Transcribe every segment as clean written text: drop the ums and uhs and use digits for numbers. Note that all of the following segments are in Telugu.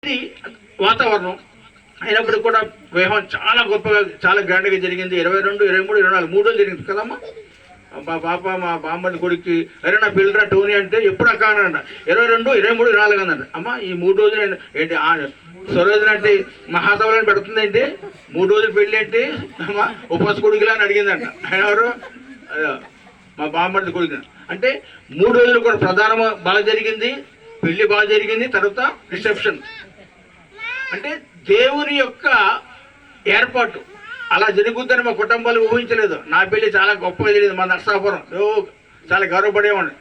ఇది వాతావరణం అయినప్పుడు కూడా వివాహం చాలా గొప్పగా చాలా గ్రాండ్గా జరిగింది. 22, 23, 24 3 రోజులు జరిగింది కదమ్మా. మా పాప మా బామ్మడి కొడుక్కి అరే నా పిల్లరా టోనీ అంటే ఎప్పుడు అక్కనంట 22, 23, 24 అన్నది. అమ్మ ఈ 3 రోజులు ఏంటి సరోజన అంటే మహాసభలను పెడుతుంది ఏంటి 3 రోజులు పెళ్ళి ఏంటి అమ్మ ఉపవాస కొడుకులా అని అడిగిందంట. ఆయన ఎవరు మా బామ్మడి కొడుకు. అంటే 3 రోజులు కూడా ప్రధానం బాగా జరిగింది, పెళ్లి బాగా జరిగింది, తర్వాత రిసెప్షన్. అంటే దేవుని యొక్క ఏర్పాటు అలా జరుగుతుందని మా కుటుంబాలు ఊహించలేదు. నా పెళ్లి చాలా గొప్పగా జరిగింది. మా నర్సాపురం చాలా గౌరవపడేవాడిని.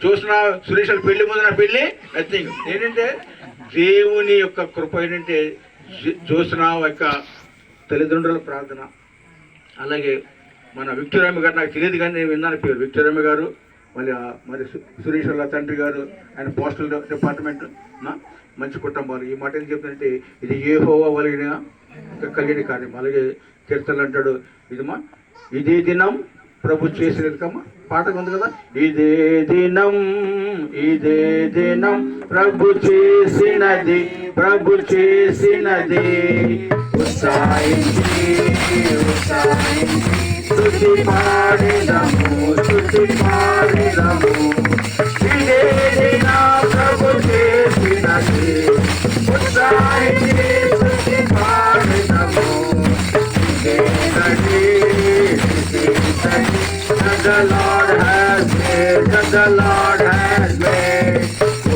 చూసిన సురేష్ పెళ్లి ముందు నా పెళ్ళి నథింగ్. ఏంటంటే దేవుని యొక్క కృప ఏంటంటే చూసిన యొక్క తల్లిదండ్రుల ప్రార్థన. అలాగే మన విక్టోరియమ్మ గారు నాకు తెలియదు కానీ నేను విన్నాను పేరు విక్టోరియమ్మ గారు. మరి సురేష్ వాళ్ళ తండ్రి గారు ఆయన పోస్టల్ డిపార్ట్మెంట్ మంచి కుటుంబాలు. ఈ మాట ఏం చెప్తుందంటే ఇది యెహోవా కలిగిన కార్యం. అలాగే కీర్తనలు అంటాడు ఇదే దినం ప్రభు చేసినది కమ్మా పాట ఉంది కదా. ఇదే దినం ప్రభు చేసినది స్తుతి పాడెదము ఇదే దినం ప్రభు చేసినది స్తుతి పాడెదము. The Lord has made, the Lord has made. We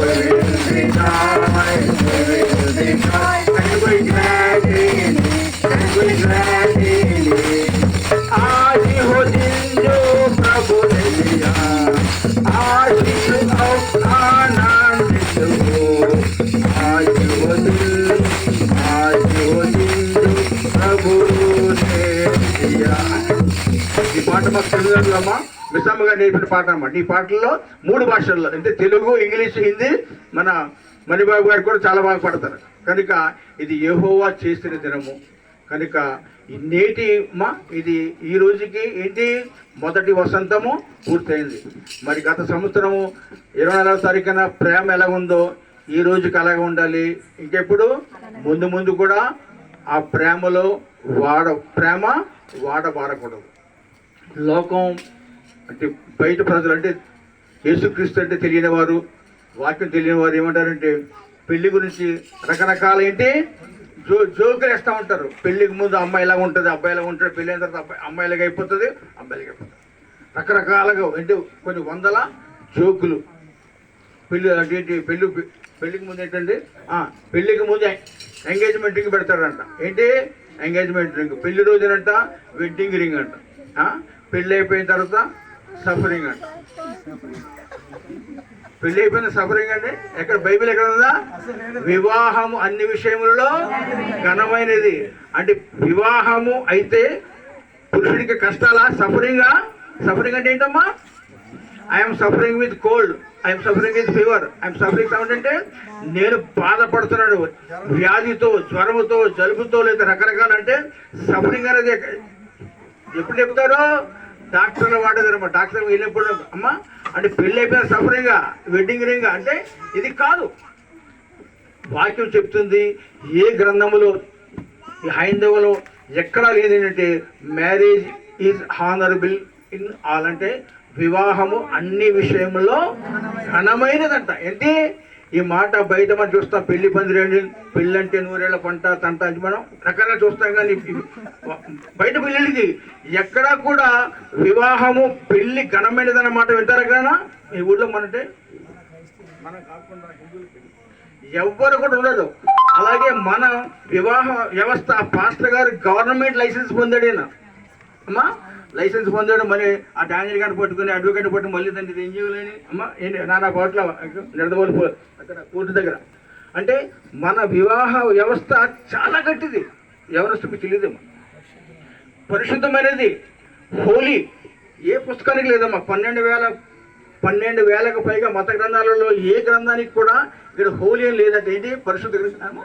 will rejoice, and we glad in it, and we glad in it. आज हो दिन जो प्रभु ने दिया, आज आनंदित हो. आज हो दिन जो प्रभु ने दिया. ఈ పాట మాకు తెలుగుదమ్మా విశ్రమగా నేర్పిన పాట అన్నమాట. ఈ పాటల్లో 3 భాషల్లో అంటే తెలుగు, ఇంగ్లీష్, హిందీ. మన మణిబాబు గారు కూడా చాలా బాగా పాడతారు. కనుక ఇది యెహోవా చేసిన దినము. కనుక ఇది ఈ రోజుకి ఏంటి మొదటి వసంతము పూర్తయింది. మరి గత సంవత్సరము 24వ తారీఖున ప్రేమ ఎలా ఉందో ఈ రోజుకి అలాగే ఉండాలి. ఇంకెప్పుడు ముందు కూడా ఆ ప్రేమలో ప్రేమ వాడబారకూడదు. లోకం అంటే బయట ప్రజలు అంటే యేసుక్రీస్తు అంటే తెలియని వారు, వాక్యం తెలియని వారు ఏమంటారంటే పెళ్లి గురించి రకరకాల ఏంటి జోకులు వేస్తూ ఉంటారు. పెళ్లికి ముందు అమ్మాయి ఇలాగ ఉంటుంది, అబ్బాయి ఇలాగ ఉంటాడు, పెళ్ళి అయిన తర్వాత అమ్మాయిలాగా అయిపోతుంది, అబ్బాయిలాగా అయిపోతుంది. రకరకాలుగా అంటే కొన్ని వందల జోకులు. పెళ్ళి అంటే పెళ్ళికి ముందు ఏంటంటే పెళ్ళికి ముందు ఎంగేజ్మెంట్ రింగ్ పెడతాడంట. ఏంటి ఎంగేజ్మెంట్ రింగ్. పెళ్లి రోజునంట వెడ్డింగ్ రింగ్ అంట. పెళ్ళి అయిపోయిన తర్వాత సఫరింగ్ అంట. పెళ్ళి అయిపోయిన సఫరింగ్ అంటే ఎక్కడ బైబిల్ ఎక్కడ ఉందా? వివాహము అన్ని విషయములలో ఘనమైనది. అంటే వివాహము అయితే పురుషుడికి కష్టాలా? సఫరింగ్ అంటే ఏంటమ్మా? I'm suffering with cold, I'm suffering with fever, I'm suffering sound అంటే నేను బాధపడుతున్నాడు వ్యాధితో, జ్వరముతో, జలుబుతో, లేదా రకరకాల అంటే సఫరింగ్ అనేది ఎప్పుడు చెప్తారో డాక్టర్లు వాడేదన్నమాట. డాక్టర్ వెళ్ళినప్పుడు అమ్మా అంటే పెళ్ళి అయిపోయిన సఫరింగా వెడ్డింగ్ రింగ్ అంటే ఇది కాదు. వాక్యం చెప్తుంది. ఏ గ్రంథములో ఈ హైందవులో ఎక్కడా లేదు ఏంటంటే marriage is honourable in all అంటే వివాహము అన్ని విషయంలో ఘనమైనదంట. ఏంటి ఈ మాట బయట మనం చూస్తాం. పెళ్లి పెళ్ళంటే 100 ఏళ్ల పంట తంట అని మనం రకాలుగా చూస్తాం. కానీ బయట పెళ్ళికి ఎక్కడా కూడా వివాహము పెళ్లి ఘనమైనదన్నమాట వింటారు కదా. ఈ ఊళ్ళో మనంటే మనం కాకుండా ఎవ్వరు కూడా ఉండదు. అలాగే మన వివాహ వ్యవస్థ పాస్టర్ గారు గవర్నమెంట్ లైసెన్స్ పొందాడేనా అమ్మా, లైసెన్స్ పొందాడు. మరి ఆ డాంజర్ గారిని పట్టుకుని అడ్వకేట్ పట్టుకుని మళ్ళీ దాన్ని ఏం చేయలేని అమ్మ ఏంటి నానా కోట్ల నిడదవోలు అక్కడ కోర్టు దగ్గర. అంటే మన వివాహ వ్యవస్థ చాలా గట్టిది. ఎవరొస్తే తెలియదమ్మా. పరిశుద్ధమైనది, హోలీ. ఏ పుస్తకానికి లేదమ్మా. 12,000కు పైగా మత గ్రంథాలలో ఏ గ్రంథానికి కూడా ఇక్కడ హోలీ అని లేదంటే ఏంటి పరిశుద్ధ గ్రంథం.